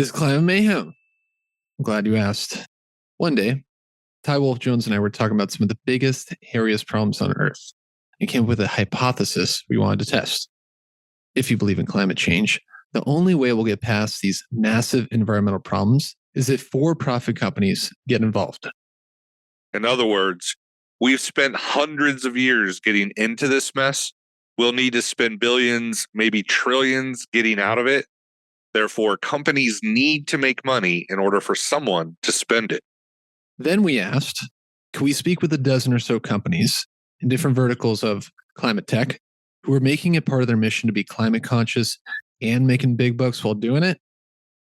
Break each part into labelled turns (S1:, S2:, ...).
S1: This is Climate Mayhem. I'm glad you asked. One day, Ty Wolf Jones and I were talking about some of the biggest, hairiest problems on Earth and came up with a hypothesis we wanted to test. If you believe in climate change, the only way we'll get past these massive environmental problems is if for-profit companies get involved.
S2: In other words, we've spent hundreds of years getting into this mess. We'll need to spend billions, maybe trillions getting out of it. Therefore, companies need to make money in order for someone to spend it.
S1: Then we asked, can we speak with a dozen or so companies in different verticals of climate tech who are making it part of their mission to be climate conscious and making big bucks while doing it?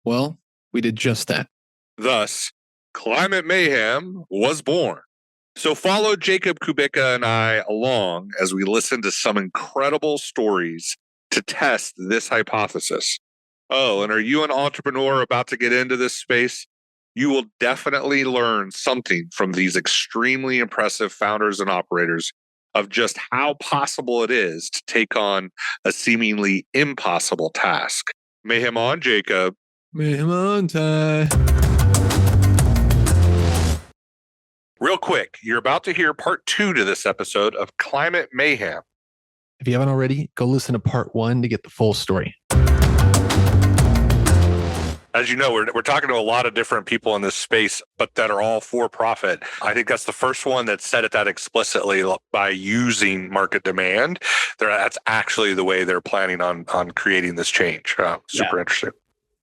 S1: Well, we did just that.
S2: Thus, Climate Mayhem was born. So follow Jacob Kubica and I along as we listen to some incredible stories to test this hypothesis. Oh, and are you an entrepreneur about to get into this space? You will definitely learn something from these extremely impressive founders and operators of just how possible it is to take on a seemingly impossible task. Mayhem on, Jacob.
S1: Mayhem on, Ty.
S2: Real quick, you're about to hear part 2 to this episode of Climate Mayhem.
S1: If you haven't already, go listen to part 1 to get the full story.
S2: As you know, we're talking to a lot of different people in this space, but that are all for profit. I think that's the first one that said it that explicitly by using market demand. That's actually the way they're planning on creating this change. Super interesting.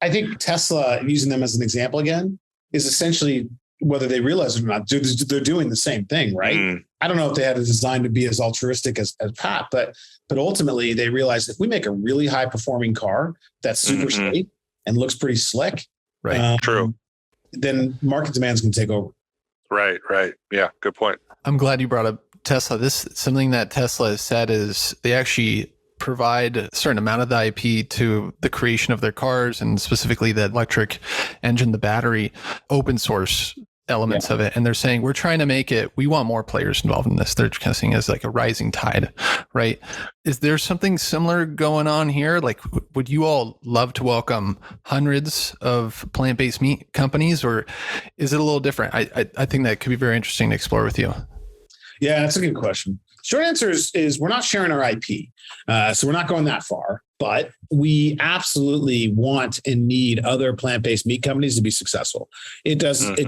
S3: I think Tesla, using them as an example again, is essentially, whether they realize it or not, they're doing the same thing, right? I don't know if they had a design to be as altruistic as Pat, but ultimately they realized if we make a really high performing car that's super safe and looks pretty slick,
S1: right?
S2: True.
S3: Then market demands can take over.
S2: Right. Yeah, good point.
S1: I'm glad you brought up Tesla. Something that Tesla has said is they actually provide a certain amount of the IP to the creation of their cars, and specifically the electric engine, the battery, open source elements of it. And they're saying, we're trying to make it, we want more players involved in this. They're kind of seeing it as like a rising tide, right? Is there something similar going on here? Like, would you all love to welcome hundreds of plant-based meat companies, or is it a little different? I think that could be very interesting to explore with you.
S3: Yeah, that's a good question. Short answer is we're not sharing our IP. So we're not going that far, but we absolutely want and need other plant-based meat companies to be successful. It doesn't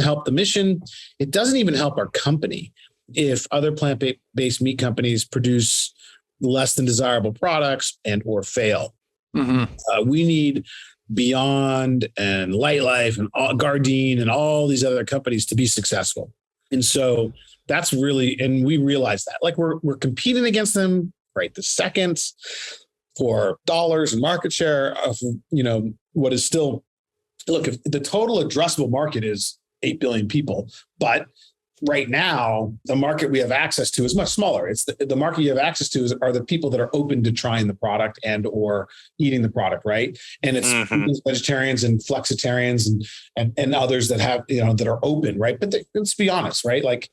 S3: help the mission. It doesn't even help our company if other plant-based meat companies produce less than desirable products and or fail. We need Beyond and Light Life and Gardein and all these other companies to be successful. And so that's really, and we realize that, like we're competing against them right this second for dollars and market share of, what is still, look, if the total addressable market is 8 billion people, but right now the market we have access to is much smaller. It's the market you have access to are the people that are open to trying the product and or eating the product, right? And it's vegetarians and flexitarians and others that have, that are open, right? But let's be honest, right? Like,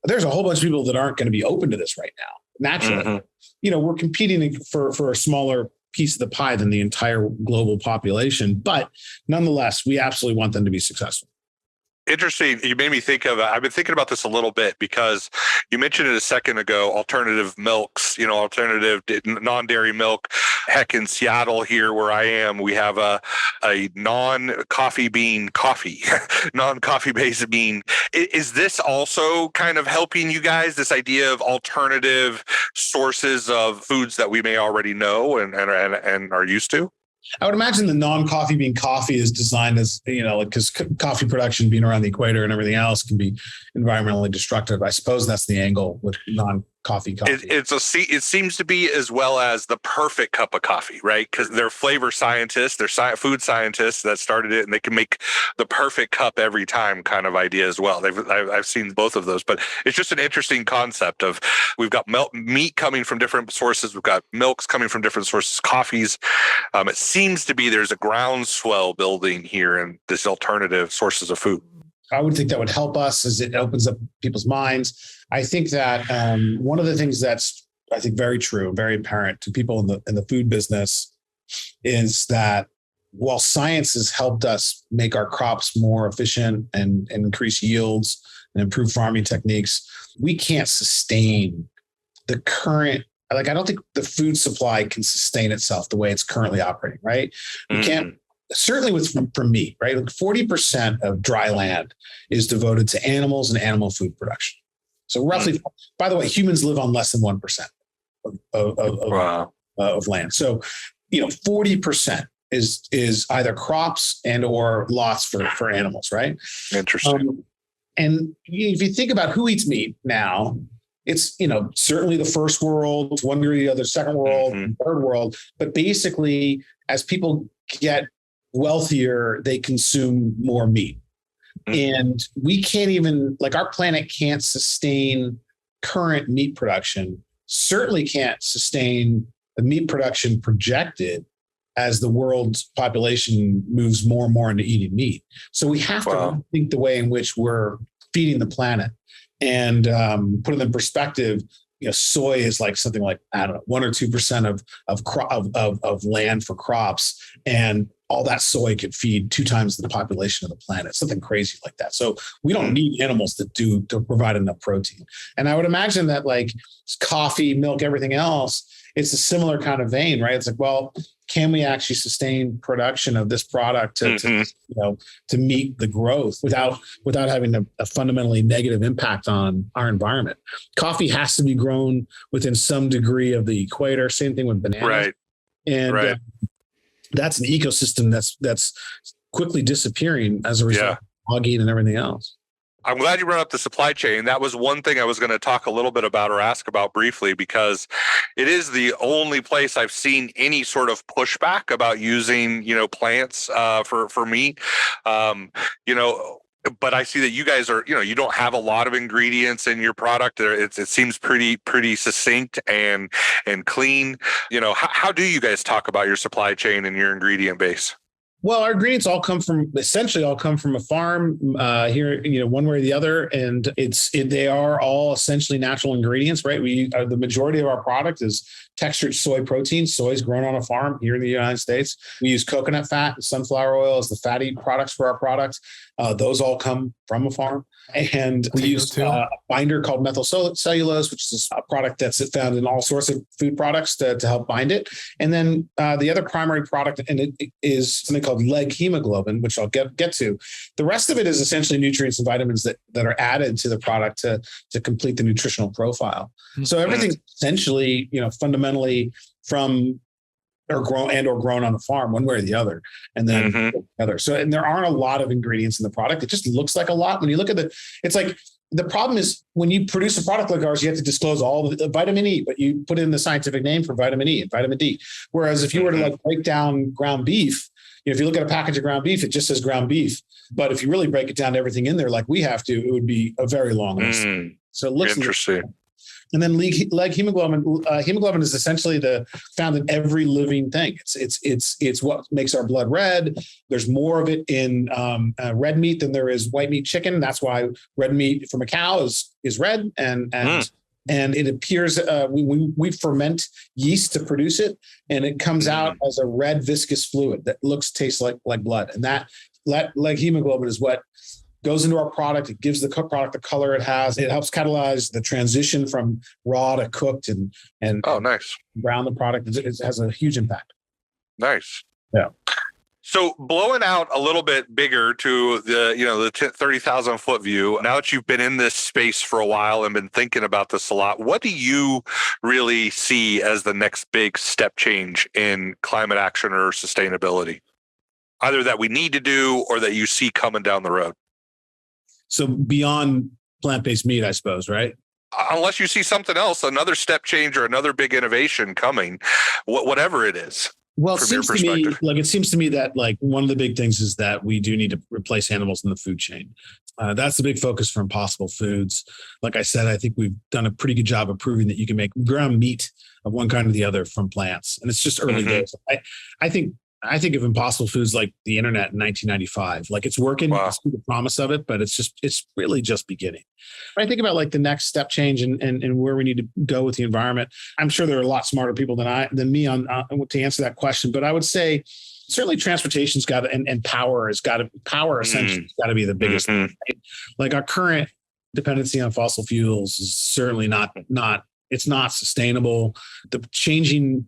S3: there's a whole bunch of people that aren't going to be open to this right now. Naturally, we're competing for a smaller piece of the pie than the entire global population, but nonetheless, we absolutely want them to be successful.
S2: Interesting. You made me think of, I've been thinking about this a little bit because you mentioned it a second ago, alternative milks, alternative non-dairy milk. Heck, in Seattle here where I am, we have a non-coffee bean coffee, non-coffee based bean. Is this also kind of helping you guys, this idea of alternative sources of foods that we may already know and are used to?
S3: I would imagine the non-coffee bean coffee is designed as, because coffee production being around the equator and everything else can be environmentally destructive. I suppose that's the angle with non-coffee coffee.
S2: It seems to be as well as the perfect cup of coffee, right? Because they're flavor scientists, they're food scientists that started it, and they can make the perfect cup every time kind of idea as well. I've seen both of those, but it's just an interesting concept of we've got meat coming from different sources, we've got milks coming from different sources, coffees. It seems to be there's a groundswell building here in this alternative sources of food.
S3: I would think that would help us as it opens up people's minds. I think that one of the things that's, I think, very true, very apparent to people in the food business is that while science has helped us make our crops more efficient and increase yields and improve farming techniques, we can't sustain the current, like, I don't think the food supply can sustain itself the way it's currently operating, right? We can't, certainly from meat, right? Like 40% of dry land is devoted to animals and animal food production. So roughly, by the way, humans live on less than 1% of land. So, 40% is either crops and or lots for animals, right?
S2: Interesting.
S3: And if you think about who eats meat now, it's, certainly the first world, one or the other, second world, third world. But basically, as people get wealthier, they consume more meat. And we can't even, like, our planet can't sustain current meat production, certainly can't sustain the meat production projected as the world's population moves more and more into eating meat. So we have to think the way in which we're feeding the planet. And put it in perspective, soy is like something like, I don't know, 1 or 2% of land for crops, and all that soy could feed 2 times the population of the planet, something crazy like that. So we don't need animals to provide enough protein. And I would imagine that, like, coffee, milk, everything else, it's a similar kind of vein, right? It's like, well, can we actually sustain production of this product to meet the growth without having a fundamentally negative impact on our environment? Coffee has to be grown within some degree of the equator. Same thing with bananas.
S2: Right.
S3: And that's an ecosystem that's quickly disappearing as a result of logging and everything else.
S2: I'm glad you brought up the supply chain. That was one thing I was going to talk a little bit about or ask about briefly, because it is the only place I've seen any sort of pushback about using, plants for meat. But I see that you guys are, you don't have a lot of ingredients in your product. It seems pretty succinct and clean. How do you guys talk about your supply chain and your ingredient base?
S3: Well, our ingredients essentially all come from a farm here, one way or the other. And they are all essentially natural ingredients, right? The majority of our product is textured soy protein. Soy is grown on a farm here in the United States. We use coconut fat and sunflower oil as the fatty products for our product. Those all come from a farm. And we use a binder called methylcellulose, which is a product that's found in all sorts of food products to help bind it. And then the other primary product in it is something called leg hemoglobin, which I'll get to. The rest of it is essentially nutrients and vitamins that are added to the product to complete the nutritional profile. So everything's essentially, fundamentally from or grown on a farm, one way or the other, and then the other. So, and there aren't a lot of ingredients in the product. It just looks like a lot. When you look at it's like, the problem is when you produce a product like ours, you have to disclose all the vitamin E, but you put in the scientific name for vitamin E and vitamin D. Whereas if you were to break down ground beef, if you look at a package of ground beef, it just says ground beef. But if you really break it down to everything in there, like we have to, it would be a very long list. So it looks
S2: interesting.
S3: And then leg hemoglobin. Hemoglobin is essentially found in every living thing. It's what makes our blood red. There's more of it in red meat than there is white meat chicken. That's why red meat from a cow is red, and it appears we ferment yeast to produce it, and it comes out as a red viscous fluid that tastes like blood. And that leg hemoglobin is what goes into our product. It gives the product the color it has. It helps catalyze the transition from raw to cooked and
S2: nice.
S3: Brown the product. It has a huge impact.
S2: Nice.
S3: Yeah.
S2: So blowing out a little bit bigger to the 30,000 foot view, now that you've been in this space for a while and been thinking about this a lot, what do you really see as the next big step change in climate action or sustainability? Either that we need to do or that you see coming down the road?
S3: So beyond plant-based meat, I suppose, right?
S2: Unless you see something else, another step change or another big innovation coming, whatever it is.
S3: Well, it seems to me that one of the big things is that we do need to replace animals in the food chain. That's the big focus for Impossible Foods. Like I said, I think we've done a pretty good job of proving that you can make ground meat of one kind or the other from plants, and it's just early days. I think of Impossible Foods like the internet in 1995. Like it's working. Wow. I see the promise of it, but it's really just beginning. When I think about the next step change and where we need to go with the environment, I'm sure there are a lot smarter people than me on to answer that question. But I would say certainly transportation's got to, and power essentially has got to be the biggest thing, right? Like our current dependency on fossil fuels is certainly not it's not sustainable. The changing,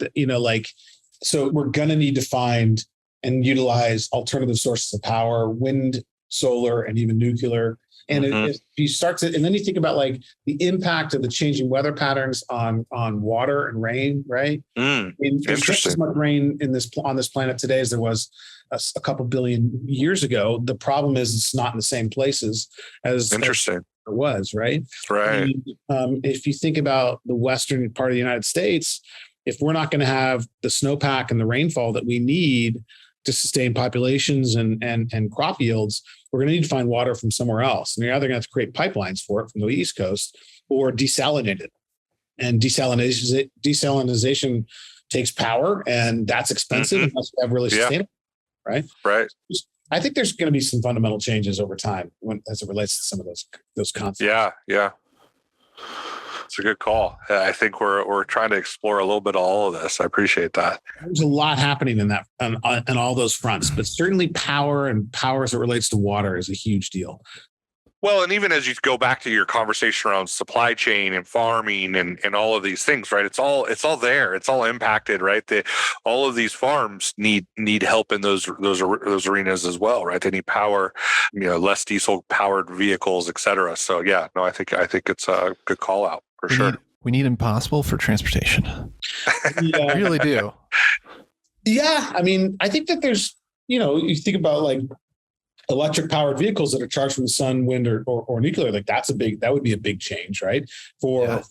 S3: so we're going to need to find and utilize alternative sources of power, wind, solar, and even nuclear. And if you start to, and then you think about like the impact of the changing weather patterns on water and rain, right? There's just as much rain on this planet today as there was a couple billion years ago. The problem is it's not in the same places as it was, right?
S2: Right.
S3: And, if you think about the western part of the United States, if we're not going to have the snowpack and the rainfall that we need to sustain populations and crop yields, we're going to need to find water from somewhere else. And you're either going to have to create pipelines for it from the East Coast or desalinate it. And desalinization takes power, and that's expensive unless you have really sustainable, right?
S2: Right.
S3: I think there's going to be some fundamental changes over time as it relates to some of those concepts.
S2: Yeah. It's a good call. I think we're trying to explore a little bit of all of this. I appreciate that.
S3: There's a lot happening in that on all those fronts, but certainly power as it relates to water is a huge deal.
S2: Well, and even as you go back to your conversation around supply chain and farming and all of these things, right? It's all there. It's all impacted, right? All of these farms need help in those arenas as well, right? They need power, less diesel powered vehicles, et cetera. So yeah, no, I think it's a good call out for sure.
S1: We need impossible for transportation.
S3: Yeah.
S1: I really do.
S3: Yeah. I mean, I think that there's, you think about like electric powered vehicles that are charged from the sun, wind, or nuclear. Like that would be a big change, right? For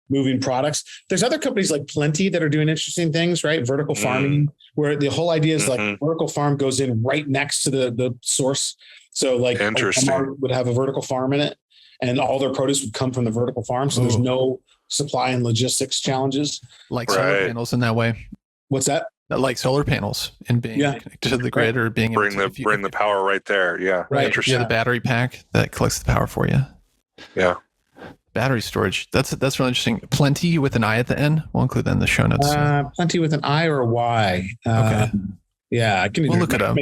S3: moving products. There's other companies like Plenty that are doing interesting things, right? Vertical farming, where the whole idea is like vertical farm goes in right next to the source. So like Walmart would have a vertical farm in it, and all their produce would come from the vertical farm. So there's no supply and logistics challenges.
S1: Like solar panels in that way.
S3: What's that?
S1: Like solar panels and being connected to the grid or being
S2: bring the power right there. Yeah.
S3: Right.
S1: Interesting. You have the battery pack that collects the power for you.
S2: Yeah.
S1: Battery storage. That's really interesting. Plenty with an I at the end. We'll include that in the show notes.
S3: Plenty with an I or a Y.
S1: Okay.
S3: Yeah. I can
S1: we'll look it up.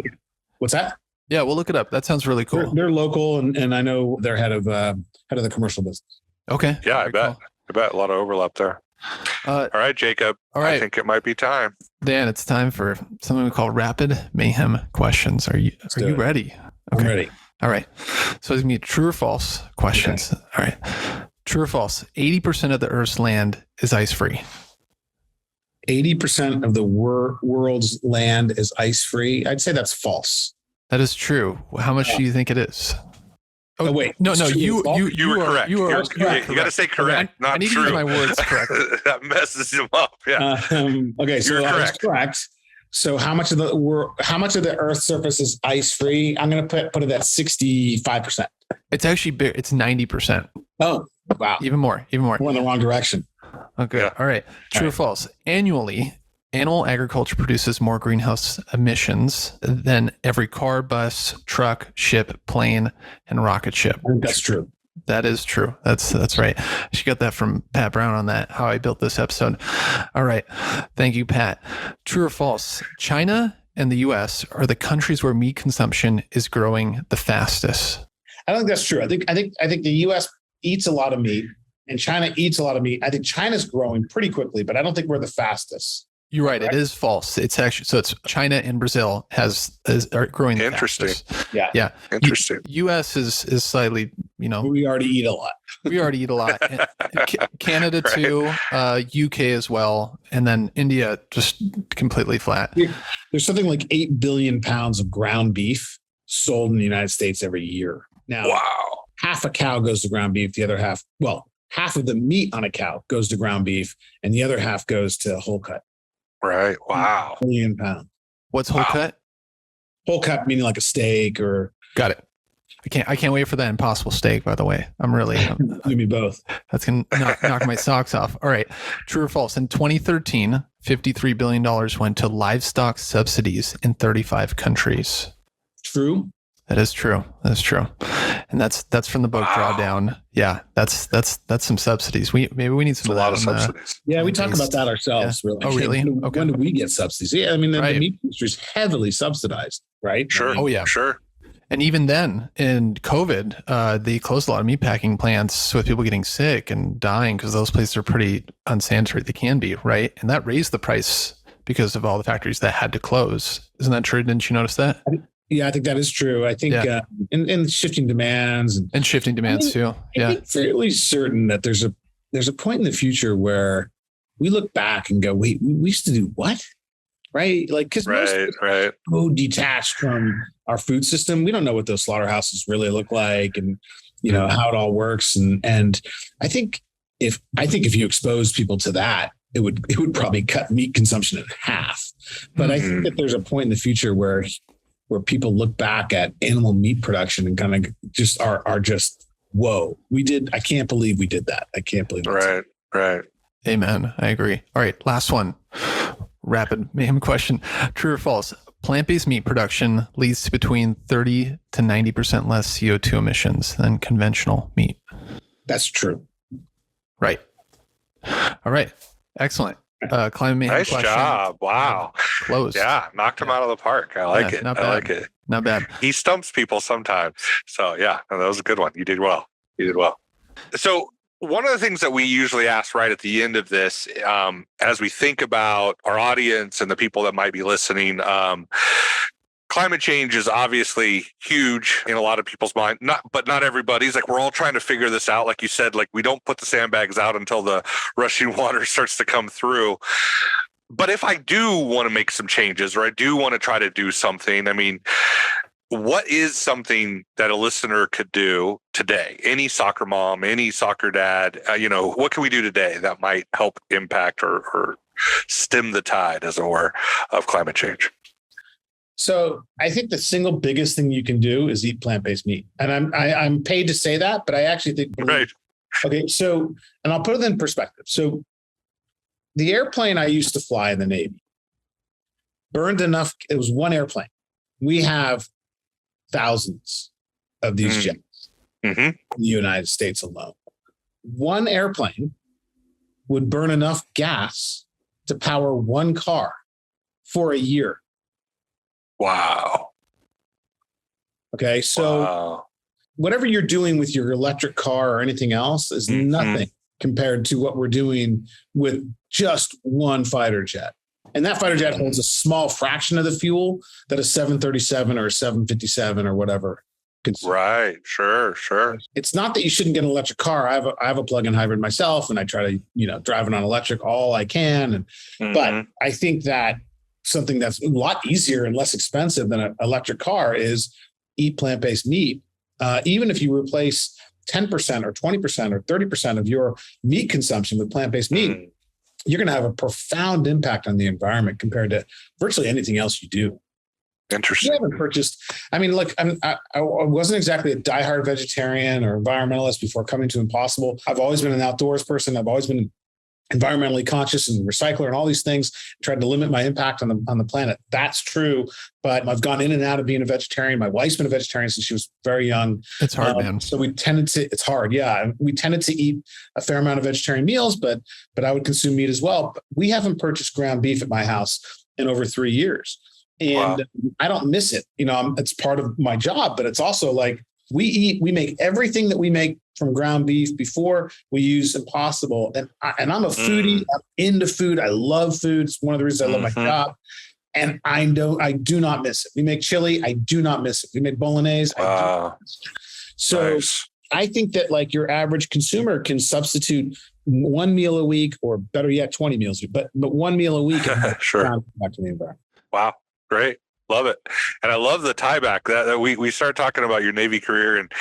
S3: What's that?
S1: Yeah, we'll look it up. That sounds really cool.
S3: They're local, and I know they're head of the commercial business.
S1: Okay.
S2: Yeah, I bet. Cool. I bet a lot of overlap there. All right, Jacob. All right. I think it might be time.
S1: Dan, it's time for something we call rapid mayhem questions. Are you ready?
S3: Okay. I'm ready.
S1: All right. So it's going to be true or false questions. Okay. All right. True or false? 80% of the Earth's land is ice-free.
S3: 80% of the world's land is ice-free. I'd say that's false.
S1: That is true. How much do you think it is?
S3: Oh wait,
S2: no, you were correct. You got to say correct, not
S1: I need
S2: true.
S1: to use my words correctly.
S2: That messes him up. Yeah.
S3: Okay, so that's correct. So how much of the Earth's surface is ice free? I'm going to put it at 65%.
S1: It's actually big. It's 90%.
S3: Oh, wow!
S1: Even more.
S3: We're in the wrong direction.
S1: Okay. Yeah. All right. True or false? Annually, animal agriculture produces more greenhouse emissions than every car, bus, truck, ship, plane, and rocket ship.
S3: I think that's true.
S1: That is true. That's right. She got that from Pat Brown on that, how I built this episode. All right. Thank you, Pat. True or false? China and the US are the countries where meat consumption is growing the fastest.
S3: I don't think that's true. I think the US eats a lot of meat and China eats a lot of meat. I think China's growing pretty quickly, but I don't think we're the fastest.
S1: You're right. It is false. It's actually, so it's China and Brazil are growing.
S2: Interesting.
S3: Yeah.
S2: Interesting.
S1: U.S. is slightly,
S3: we already eat a lot.
S1: We already eat a lot. Canada too, UK as well. And then India just completely flat.
S3: There's something like 8 billion pounds of ground beef sold in the United States every year. Now,
S2: wow.
S3: Half a cow goes to ground beef. The other half of the meat on a cow goes to ground beef and the other half goes to whole cut.
S2: Right. Wow.
S3: 1 million pounds.
S1: What's whole cut?
S3: Whole cut meaning like a steak or.
S1: Got it. I can't wait for that Impossible steak, by the way.
S3: Give me both.
S1: That's going to knock my socks off. All right. True or false? In 2013, $53 billion went to livestock subsidies in 35 countries.
S3: True.
S1: That is true. That's true. And that's from the book Drawdown. Yeah, that's some subsidies. Maybe we need some
S2: a
S1: of that
S2: lot of subsidies.
S3: Yeah, we talk about that ourselves.
S1: Yeah.
S3: Really.
S1: Oh, really? Okay.
S3: When do we get subsidies? Yeah, I mean, the
S1: Right.
S3: meat industry is heavily subsidized, right?
S2: Sure.
S1: Oh, yeah.
S2: Sure.
S1: And even then, in COVID, they closed a lot of meatpacking plants with people getting sick and dying because those places are pretty unsanitary. They can be, right? And that raised the price because of all the factories that had to close. Isn't that true? Didn't you notice that?
S3: Yeah, I think that is true. I think in shifting demands
S1: and shifting demands too. Yeah,
S3: I'm fairly certain that there's a point in the future where we look back and go, wait, we used to do what? Right? Like, because most of us are so detached from our food system. We don't know what those slaughterhouses really look like and, how it all works. And I think if you expose people to that, it would probably cut meat consumption in half. But I think that there's a point in the future where people look back at animal meat production and kind of just are just, whoa, I can't believe we did that. I can't believe that.
S2: Right.
S1: Amen. I agree. All right. Last one. Rapid mayhem question. True or false? Plant-based meat production leads to between 30 to 90% less CO2 emissions than conventional meat.
S3: That's true.
S1: Right. All right. Excellent. Climate mayhem
S2: nice
S1: question.
S2: Job. Wow.
S1: Close.
S2: Yeah. Knocked him out of the park. I like it.
S1: Not
S2: I
S1: bad.
S2: like it.
S1: Not bad.
S2: He stumps people sometimes. So yeah, that was a good one. You did well. So one of the things that we usually ask right at the end of this, as we think about our audience and the people that might be listening, climate change is obviously huge in a lot of people's mind, but not everybody's. Like, we're all trying to figure this out. Like you said, like, we don't put the sandbags out until the rushing water starts to come through. But if I do want to make some changes, or I do want to try to do something, I mean, what is something that a listener could do today? Any soccer mom, any soccer dad, what can we do today that might help impact or stem the tide, as it were, of climate change?
S3: So I think the single biggest thing you can do is eat plant-based meat. And I'm paid to say that, but I actually think,
S2: right.
S3: Okay. So, and I'll put it in perspective. So the airplane I used to fly in the Navy burned enough. It was one airplane. We have thousands of these jets in the United States alone. One airplane would burn enough gas to power one car for a year.
S2: Wow.
S3: Okay. So whatever you're doing with your electric car or anything else is nothing compared to what we're doing with just one fighter jet. And that fighter jet holds a small fraction of the fuel that a 737 or a 757 or whatever consumes.
S2: Right. Sure.
S3: It's not that you shouldn't get an electric car. I have a plug-in hybrid myself, and I try to, drive it on electric all I can. But I think that something that's a lot easier and less expensive than an electric car is eat plant-based meat. Even if you replace 10% or 20% or 30% of your meat consumption with plant-based meat, you're going to have a profound impact on the environment compared to virtually anything else you do.
S2: Interesting.
S3: I haven't purchased. I mean, look, I wasn't exactly a diehard vegetarian or environmentalist before coming to Impossible. I've always been an outdoors person. I've always been environmentally conscious and recycler and all these things, tried to limit my impact on the planet. That's true. But I've gone in and out of being a vegetarian. My wife's been a vegetarian since she was very young.
S1: It's hard, man.
S3: So it's hard. Yeah. We tended to eat a fair amount of vegetarian meals, but I would consume meat as well. But we haven't purchased ground beef at my house in over 3 years. And I don't miss it. It's part of my job, but it's also like we make everything that we make from ground beef before we use Impossible. And I'm a foodie. I'm into food. I love food. It's one of the reasons I love my job. And I do not miss it. We make chili. I do not miss it. We make bolognese. I do not miss it. So nice. I think that like your average consumer can substitute one meal a week, or better yet, 20 meals, but one meal a week.
S2: Sure.
S3: Back to the environment.
S2: Wow. Great. Love it. And I love the tie back that we started talking about your Navy career and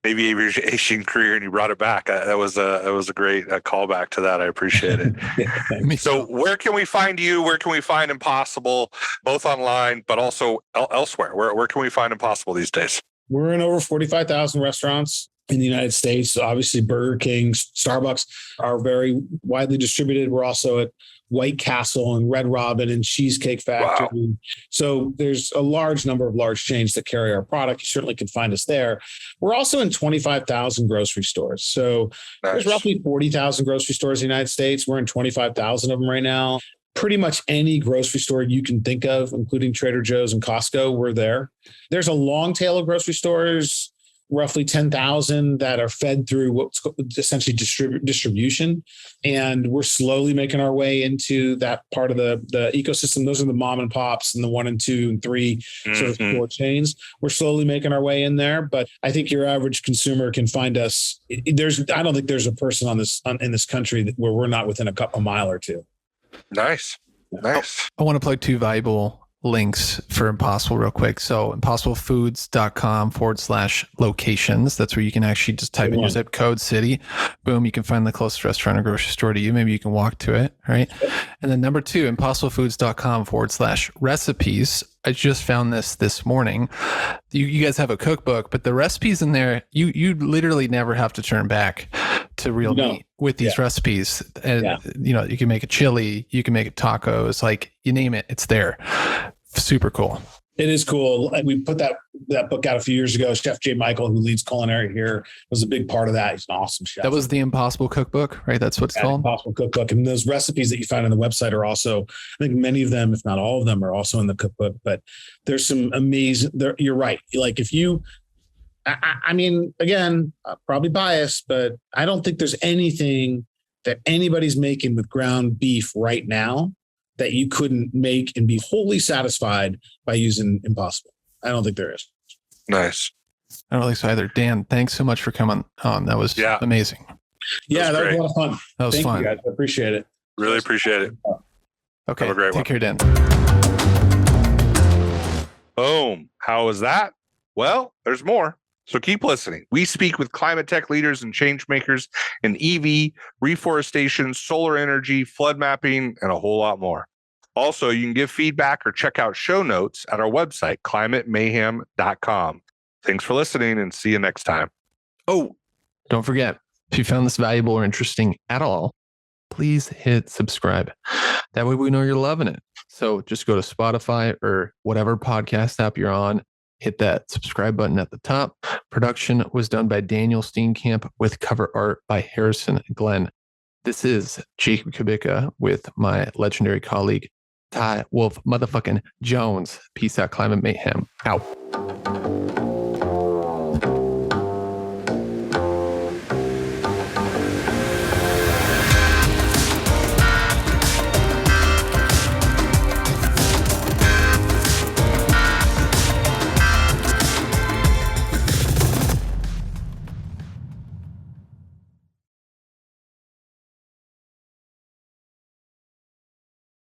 S2: Navy aviation career, and you brought it back. That was a great callback to that. I appreciate it. So where can we find you? Where can we find Impossible, both online, but also elsewhere? Where can we find Impossible these days?
S3: We're in over 45,000 restaurants in the United States. Obviously, Burger King, Starbucks are very widely distributed. We're also at White Castle and Red Robin and Cheesecake Factory.
S2: Wow.
S3: So there's a large number of large chains that carry our product. You certainly can find us there. We're also in 25,000 grocery stores. So there's roughly 40,000 grocery stores in the United States. We're in 25,000 of them right now. Pretty much any grocery store you can think of, including Trader Joe's and Costco, we're there. There's a long tail of grocery stores, roughly 10,000 that are fed through what's essentially distribution. And we're slowly making our way into that part of the ecosystem. Those are the mom and pops and the 1 and 2 and 3 sort of core chains. We're slowly making our way in there, but I think your average consumer can find us. I don't think there's a person in this country where we're not within a mile or two.
S2: Nice.
S1: I want to plug 2 valuable links for Impossible real quick. So impossiblefoods.com/locations. That's where you can actually just type in your zip code, city. Boom, you can find the closest restaurant or grocery store to you. Maybe you can walk to it, right? And then number 2, impossiblefoods.com/recipes. I just found this morning. You guys have a cookbook, but the recipes in there, you literally never have to turn back to real meat with these recipes. And you can make a chili, you can make it tacos, like you name it, it's there. Super cool.
S3: It is cool. We put that book out a few years ago. Chef Jay Michael, who leads culinary here, was a big part of that. He's an awesome chef.
S1: That was the Impossible Cookbook, right? That's what it's called?
S3: Impossible Cookbook. And those recipes that you find on the website are also, I think many of them, if not all of them, are also in the cookbook. But there's some amazing, you're right. Like if you, I mean, again, probably biased, but I don't think there's anything that anybody's making with ground beef right now that you couldn't make and be wholly satisfied by using Impossible. I don't think there is.
S2: Nice.
S1: I don't think so either. Dan, thanks so much for coming on. That was amazing.
S3: Yeah, that was a lot of fun.
S1: That was fun.
S3: You guys. I appreciate it.
S2: Really appreciate it.
S1: Okay.
S2: Have a great one.
S1: Take care, Dan.
S2: Boom. How was that? Well, there's more. So keep listening. We speak with climate tech leaders and change makers in EV, reforestation, solar energy, flood mapping, and a whole lot more. Also, you can give feedback or check out show notes at our website, climatemayhem.com. Thanks for listening and see you next time.
S1: Oh, don't forget, if you found this valuable or interesting at all, please hit subscribe. That way we know you're loving it. So just go to Spotify or whatever podcast app you're on. Hit that subscribe button at the top. Production was done by Daniel Steenkamp with cover art by Harrison Glenn. This is Jacob Kubica with my legendary colleague, Ty Wolf motherfucking Jones. Peace out, Climate Mayhem. Out.